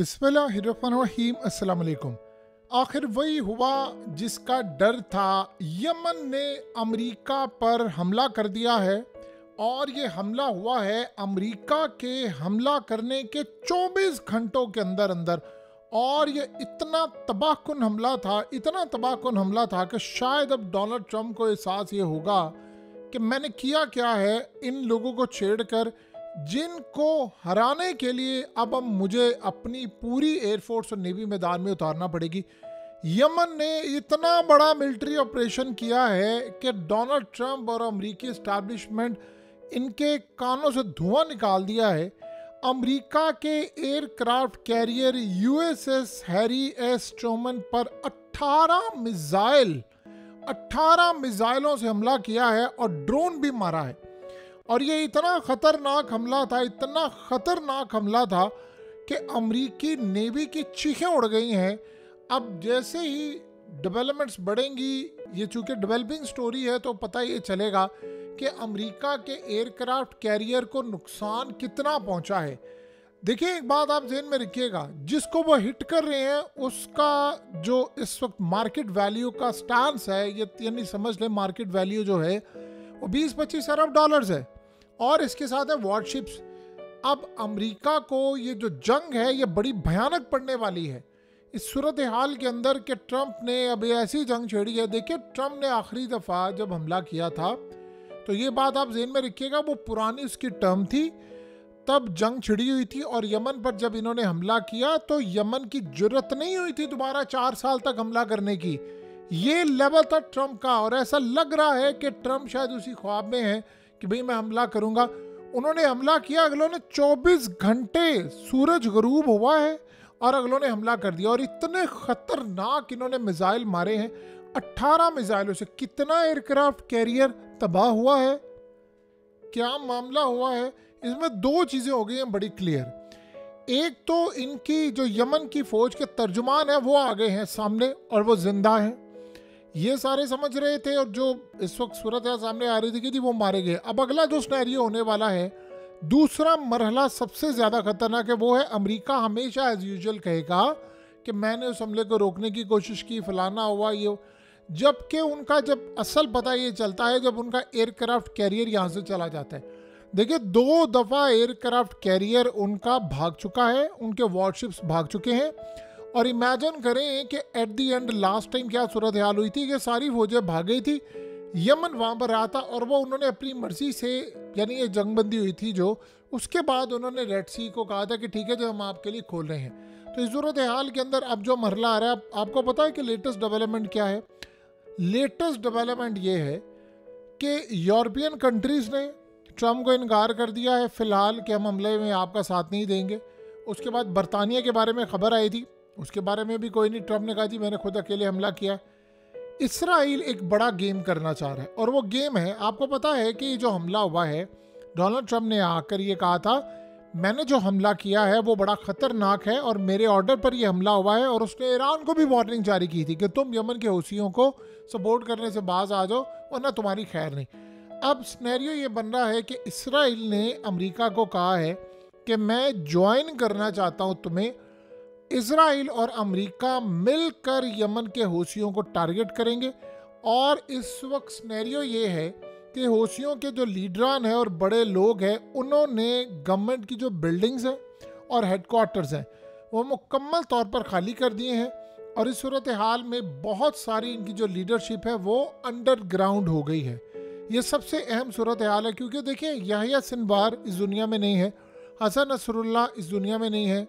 बिस्मिल्लाहिर्रहमानिर्रहीम। अस्सलाम वालेकुम। आखिर वही हुआ जिसका डर था। यमन ने अमेरिका पर हमला कर दिया है और ये हमला हुआ है अमेरिका के हमला करने के 24 घंटों के अंदर अंदर। और ये इतना तबाहकुन हमला था, इतना तबाहकुन हमला था कि शायद अब डोनाल्ड ट्रंप को एहसास ये होगा कि मैंने किया क्या है इन लोगों को छेड़कर, जिनको हराने के लिए अब मुझे अपनी पूरी एयरफोर्स और नेवी मैदान में उतारना पड़ेगी। यमन ने इतना बड़ा मिलिट्री ऑपरेशन किया है कि डोनाल्ड ट्रंप और अमेरिकी एस्टैब्लिशमेंट इनके कानों से धुआं निकाल दिया है। अमेरिका के aircraft carrier USS Harry S Truman पर 18 मिसाइलों से हमला किया है और ड्रोन भी मारा है। और ये इतना खतरनाक हमला था, इतना खतरनाक हमला था कि अमेरिकी नेवी की चीखें उड़ गई हैं। अब जैसे ही डेवलपमेंट्स बढ़ेंगी, ये चूंकि डेवलपिंग स्टोरी है तो पता ये चलेगा कि अमेरिका के एयरक्राफ्ट कैरियर को नुकसान कितना पहुंचा है। देखिए, एक बात आप ज़हन में रखिएगा, जिसको वो हिट कर रहे हैं उसका जो इस वक्त मार्केट वैल्यू का स्टांस है, ये यानी समझ लें मार्केट वैल्यू जो है वो 20-25 अरब डॉलर्स है। और इसके साथ है वॉरशिप्स। अब अमेरिका को ये जो जंग है ये बड़ी भयानक पड़ने वाली है इस सूरत हाल के अंदर कि ट्रंप ने अब ऐसी जंग छेड़ी है। देखिए, ट्रंप ने आखिरी दफ़ा जब हमला किया था तो ये बात आप ज़हन में रखिएगा, वो पुरानी उसकी टर्म थी, तब जंग छिड़ी हुई थी। और यमन पर जब इन्होंने हमला किया तो यमन की जुर्रत नहीं हुई थी दोबारा 4 साल तक हमला करने की। ये लेवल था ट्रंप का। और ऐसा लग रहा है कि ट्रंप शायद उसी ख्वाब में है कि भाई मैं हमला करूंगा। उन्होंने हमला किया, अगलों ने 24 घंटे सूरज गरूब हुआ है और अगलों ने हमला कर दिया। और इतने खतरनाक इन्होंने मिसाइल मारे हैं, 18 मिसाइलों से। कितना एयरक्राफ्ट कैरियर तबाह हुआ है, क्या मामला हुआ है। इसमें 2 चीज़ें हो गई हैं बड़ी क्लियर। एक तो इनकी जो यमन की फौज के तर्जुमान है वो आ गए हैं सामने और वो जिंदा हैं, ये सारे समझ रहे थे। और जो इस वक्त सूरत सामने आ रही थी कि वो मारे गए। अब अगला जो सिनेरियो होने वाला है, दूसरा मरहला सबसे ज़्यादा खतरनाक है, वो है अमेरिका हमेशा एज यूजुअल कहेगा कि मैंने उस हमले को रोकने की कोशिश की, फलाना हुआ ये, जबकि उनका जब असल पता ये चलता है जब उनका एयरक्राफ्ट कैरियर यहाँ से चला जाता है। देखिए, 2 दफ़ा एयरक्राफ्ट कैरियर उनका भाग चुका है, उनके वॉरशिप्स भाग चुके हैं। और इमेजिन करें कि at the and last time क्या सूरत हाल हुई थी कि सारी फौजें भाग गई थी, यमन वहाँ पर रहा था और वो उन्होंने अपनी मर्जी से, यानी ये जंगबंदी हुई थी जो, उसके बाद उन्होंने रेड सी को कहा था कि ठीक है जो हम आपके लिए खोल रहे हैं। तो इस सूरत हाल के अंदर अब जो मरहला आ रहा है, आपको पता है कि लेटेस्ट डेवलपमेंट क्या है। लेटेस्ट डेवलपमेंट ये है कि यूरोपियन कंट्रीज़ ने ट्रंप को इनकार कर दिया है फ़िलहाल कि हम हमले में आपका साथ नहीं देंगे। उसके बाद बरतानिया के बारे में खबर आई थी, उसके बारे में भी कोई नहीं, ट्रंप ने कहा जी मैंने खुद अकेले हमला किया। इसराइल एक बड़ा गेम करना चाह रहा है और वो गेम है, आपको पता है कि जो हमला हुआ है, डोनाल्ड ट्रंप ने आकर ये कहा था मैंने जो हमला किया है वो बड़ा ख़तरनाक है और मेरे ऑर्डर पर ये हमला हुआ है। और उसने ईरान को भी वार्निंग जारी की थी कि तुम यमन के हूसियों को सपोर्ट करने से बाज आ जाओ वरना तुम्हारी खैर नहीं। अब सिनेरियो ये बन रहा है कि इसराइल ने अमेरिका को कहा है कि मैं ज्वाइन करना चाहता हूँ तुम्हें। इसराइल और अमेरिका मिलकर यमन के हूसियों को टारगेट करेंगे। और इस वक्त सिनेरियो ये है कि हूसियों के जो लीडरान हैं और बड़े लोग हैं, उन्होंने गवर्नमेंट की जो बिल्डिंग्स हैं और हेडक्वार्टर्स हैं वो मुकम्मल तौर पर खाली कर दिए हैं। और इस सूरत हाल में बहुत सारी इनकी जो लीडरशिप है वो अंडरग्राउंड हो गई है। ये सबसे अहम सूरत हाल है, क्योंकि देखिए याहिया सिनवार इस दुनिया में नहीं है, हसन नसरुल्लाह इस दुनिया में नहीं है,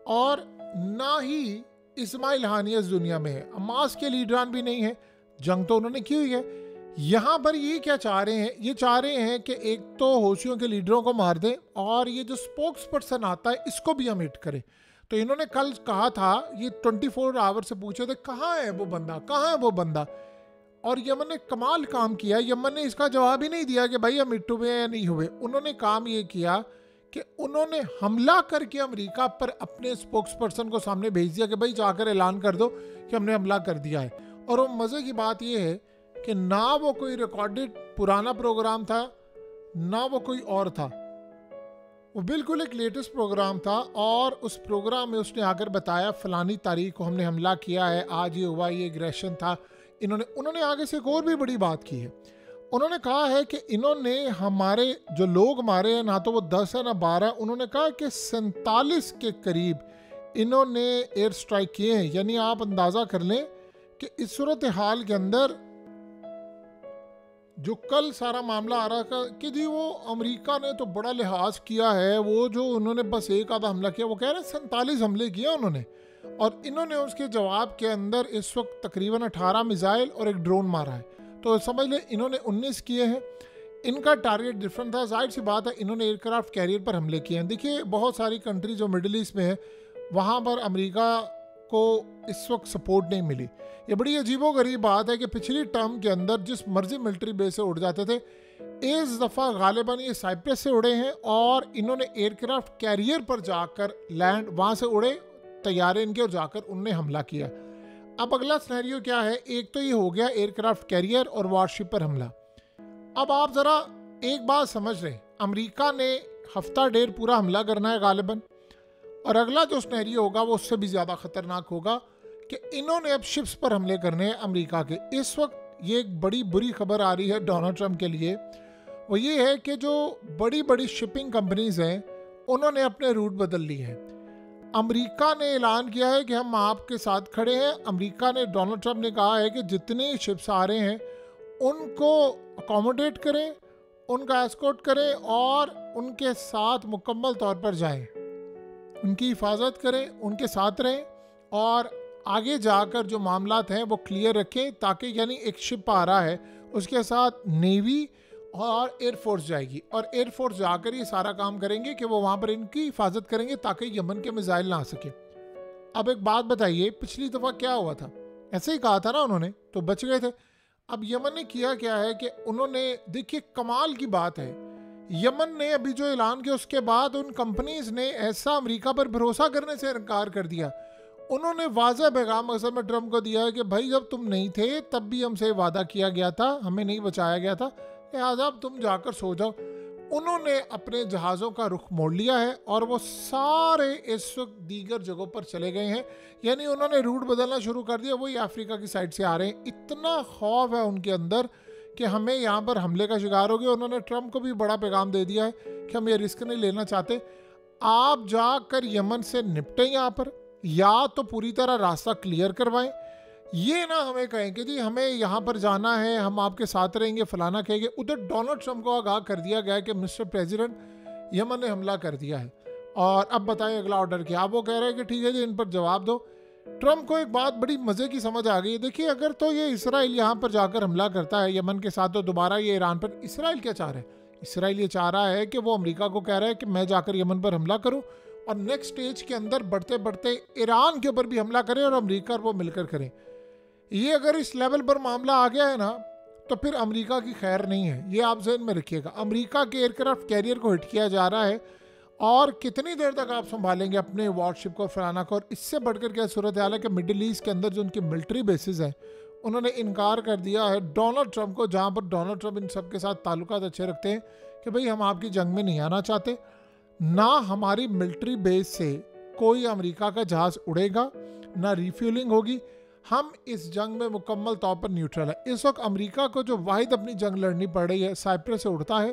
और ना ही इस्माइल हानिया इस दुनिया में है, हमास के लीडरान भी नहीं है। जंग तो उन्होंने की हुई है। यहाँ पर ये क्या चाह रहे हैं, ये चाह रहे हैं कि एक तो हौसियों के लीडरों को मार दें और ये जो स्पोक्स पर्सन आता है इसको भी हम हिट करें। तो इन्होंने कल कहा था, ये 24 आवर से पूछे थे कहाँ है वो बंदा, कहाँ है वो बंदा। और यमन ने कमाल काम किया, यमन ने इसका जवाब ही नहीं दिया कि भाई हम हिट हुए या नहीं हुए। उन्होंने काम ये किया कि उन्होंने हमला करके अमेरिका पर अपने स्पोक्स पर्सन को सामने भेज दिया कि भाई जाकर ऐलान कर दो कि हमने हमला कर दिया है। और वो मज़े की बात ये है कि ना वो कोई रिकॉर्डेड पुराना प्रोग्राम था ना वो कोई और था, वो बिल्कुल एक लेटेस्ट प्रोग्राम था और उस प्रोग्राम में उसने आकर बताया फलानी तारीख को हमने हमला किया है, आज ये हुआ, ये एग्रेशन था। उन्होंने आगे से एक और भी बड़ी बात की है। उन्होंने कहा है कि इन्होंने हमारे जो लोग मारे हैं, ना तो वो 10 है ना 12, उन्होंने कहा कि 47 के करीब इन्होंने एयर स्ट्राइक किए हैं। यानी आप अंदाज़ा कर लें कि इस सूरत हाल के अंदर जो कल सारा मामला आ रहा था कि जी वो अमेरिका ने तो बड़ा लिहाज किया है, वो जो उन्होंने बस एक आधा हमला किया, वो कह रहे हैं 47 हमले किए उन्होंने। और इन्होंने उसके जवाब के अंदर इस वक्त तकरीबन 18 मिसाइल और एक ड्रोन मारा है। तो समझ लें इन्होंने 19 किए हैं। इनका टारगेट डिफरेंट था। जाहिर सी बात है इन्होंने एयरक्राफ्ट कैरियर पर हमले किए हैं। देखिए बहुत सारी कंट्री जो मिडिल ईस्ट में है वहाँ पर अमेरिका को इस वक्त सपोर्ट नहीं मिली। ये बड़ी अजीबोगरीब बात है कि पिछली टर्म के अंदर जिस मर्जी मिलिट्री बेस से उड़ जाते थे, इस दफ़ा गालिबन ये साइप्रस से उड़े हैं और इन्होंने एयरक्राफ्ट कैरियर पर जाकर लैंड वहाँ से उड़े तैयारे इनके और जाकर उनने हमला किया। अब अगला सिनेरियो क्या है? एक तो ये हो गया एयरक्राफ्ट कैरियर और वारशिप पर हमला। अब आप ज़रा एक बात समझ रहे, अमेरिका ने हफ्ता डेढ़ पूरा हमला करना है गालिबन, और अगला जो सिनेरियो होगा वो उससे भी ज़्यादा ख़तरनाक होगा कि इन्होंने अब शिप्स पर हमले करने हैं अमेरिका के। इस वक्त ये एक बड़ी बुरी खबर आ रही है डोनाल्ड ट्रंप के लिए, वो ये है कि जो बड़ी बड़ी शिपिंग कंपनीज हैं उन्होंने अपने रूट बदल लिए हैं। अमेरिका ने ऐलान किया है कि हम आपके साथ खड़े हैं। अमेरिका ने, डोनाल्ड ट्रंप ने कहा है कि जितने शिप्स आ रहे हैं उनको अकोमोडेट करें, उनका एस्कॉर्ट करें और उनके साथ मुकम्मल तौर पर जाएं, उनकी हिफाजत करें, उनके साथ रहें और आगे जाकर जो मामलात हैं वो क्लियर रखें, ताकि यानी एक शिप आ रहा है उसके साथ नेवी और एयरफोर्स जाएगी और एयरफोर्स जाकर ये सारा काम करेंगे कि वो वहाँ पर इनकी हिफाजत करेंगे ताकि यमन के मिसाइल ना आ सके। अब एक बात बताइए, पिछली दफ़ा क्या हुआ था? ऐसे ही कहा था ना उन्होंने, तो बच गए थे। अब यमन ने किया क्या है कि उन्होंने, देखिए कमाल की बात है, यमन ने अभी जो ऐलान किया उसके बाद उन कंपनीज ने ऐसा अमेरिका पर भरोसा करने से इनकार कर दिया। उन्होंने वाज़ह पैगाम असल में ट्रंप को दिया है कि भाई जब तुम नहीं थे तब भी हमसे वादा किया गया था, हमें नहीं बचाया गया था, लिहाजा अब तुम जाकर सो जाओ। उन्होंने अपने जहाज़ों का रुख मोड़ लिया है और वो सारे इस वक्त दीगर जगहों पर चले गए हैं। यानी उन्होंने रूट बदलना शुरू कर दिया, वही अफ्रीका की साइड से आ रहे हैं। इतना खौफ है उनके अंदर कि हमें यहाँ पर हमले का शिकार हो गया। उन्होंने ट्रंप को भी बड़ा पैगाम दे दिया है कि हम ये रिस्क नहीं लेना चाहते, आप जाकर यमन से निपटें यहाँ पर, या तो पूरी तरह रास्ता क्लियर करवाएं, ये ना हमें कहें कि जी हमें यहाँ पर जाना है, हम आपके साथ रहेंगे, फलाना कहेंगे। उधर डोनाल्ड ट्रंप को आगाह कर दिया गया कि मिस्टर प्रेसिडेंट यमन ने हमला कर दिया है और अब बताएं अगला ऑर्डर क्या। वो कह रहे हैं कि ठीक है जी इन पर जवाब दो। ट्रंप को एक बात बड़ी मज़े की समझ आ गई है। देखिए अगर तो ये इसराइल यहाँ पर जाकर हमला करता है यमन के साथ, तो दोबारा ये ईरान पर, इसराइल क्या चाह रहा है? इसराइल ये चाह रहा है कि वो अमेरिका को कह रहा है कि मैं जाकर यमन पर हमला करूँ और नेक्स्ट स्टेज के अंदर बढ़ते बढ़ते ईरान के ऊपर भी हमला करें और अमेरिका और वो मिलकर करें। ये अगर इस लेवल पर मामला आ गया है ना तो फिर अमेरिका की खैर नहीं है, ये आप ज़हन में रखिएगा। अमेरिका के एयरक्राफ्ट कैरियर को हिट किया जा रहा है और कितनी देर तक आप संभालेंगे अपने वॉरशिप को, फलाना को। और इससे बढ़कर क्या सूरत हाल है कि मिडिल ईस्ट के अंदर जो उनके मिलिट्री बेसिस हैं उन्होंने इनकार कर दिया है डोनाल्ड ट्रंप को, जहाँ पर डोनाल्ड ट्रंप इन सब के साथ ताल्लुकात अच्छे रखते हैं कि भाई हम आपकी जंग में नहीं आना चाहते, ना हमारी मिलिट्री बेस से कोई अमेरिका का जहाज़ उड़ेगा, ना रिफ्यूलिंग होगी, हम इस जंग में मुकम्मल तौर पर न्यूट्रल है। इस वक्त अमेरिका को जो वाहिद अपनी जंग लड़नी पड़ रही है, साइप्रस से उड़ता है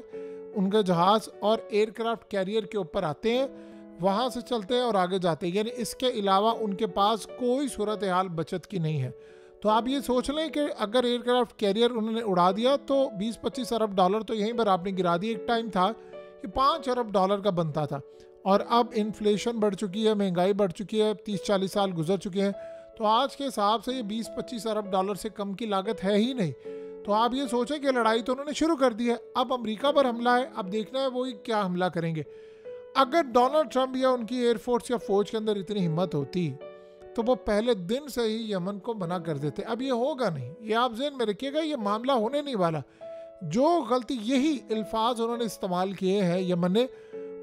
उनके जहाज़ और एयरक्राफ्ट कैरियर के ऊपर आते हैं, वहाँ से चलते हैं और आगे जाते हैं। यानी इसके अलावा उनके पास कोई सूरत हाल बचत की नहीं है। तो आप ये सोच लें कि अगर एयरक्राफ्ट कैरियर उन्होंने उड़ा दिया तो 20-25 अरब डॉलर तो यहीं पर आपने गिरा दिया। एक टाइम था कि 5 अरब डॉलर का बनता था और अब इन्फ्लेशन बढ़ चुकी है, महंगाई बढ़ चुकी है, 30-40 साल गुजर चुके हैं, तो आज के हिसाब से ये 20-25 अरब डॉलर से कम की लागत है ही नहीं। तो आप ये सोचें कि लड़ाई तो उन्होंने शुरू कर दी है, अब अमेरिका पर हमला है, अब देखना है वो क्या हमला करेंगे। अगर डोनाल्ड ट्रंप या उनकी एयरफोर्स या फौज के अंदर इतनी हिम्मत होती तो वो पहले दिन से ही यमन को मना कर देते। अब ये होगा नहीं, ये आप ज़हन में रखिएगा, ये मामला होने नहीं वाला। जो गलती, यही अल्फाज उन्होंने इस्तेमाल किए हैं यमन ने,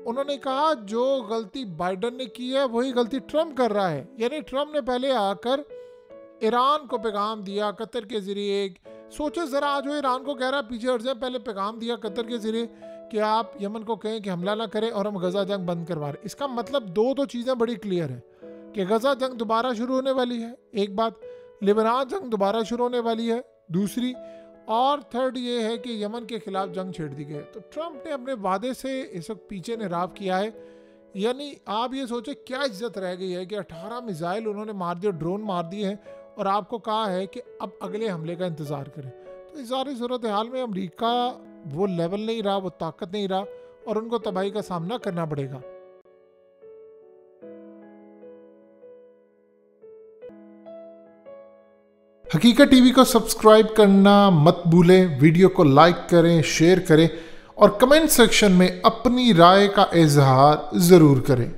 उन्होंने कहा जो गलती बाइडन ने की है वही गलती ट्रंप कर रहा है। यानी ट्रंप ने पहले आकर ईरान को पैगाम दिया कतर के ज़रिए। सोचो ज़रा, आज वो ईरान को कह रहा है पीछे हट जाए, पहले पैगाम दिया कतर के ज़रिए कि आप यमन को कहें कि हमला ना करें और हम गजा जंग बंद करवा रहे। इसका मतलब दो चीज़ें बड़ी क्लियर है कि गजा जंग दोबारा शुरू होने वाली है, एक बात, लिबनान जंग दोबारा शुरू होने वाली है दूसरी, और थर्ड ये है कि यमन के खिलाफ जंग छेड़ दी गई। तो ट्रंप ने अपने वादे से इस वक्त पीछे निराव किया है। यानी आप ये सोचें क्या इज्जत रह गई है कि 18 मिसाइल उन्होंने मार दिए, ड्रोन मार दिए हैं, और आपको कहा है कि अब अगले हमले का इंतज़ार करें। तो इस सारी सूरत हाल में अमेरिका वो लेवल नहीं रहा, वो ताकत नहीं रहा, और उनको तबाही का सामना करना पड़ेगा। हकीकत टीवी को सब्सक्राइब करना मत भूलें, वीडियो को लाइक करें, शेयर करें और कमेंट सेक्शन में अपनी राय का इजहार ज़रूर करें।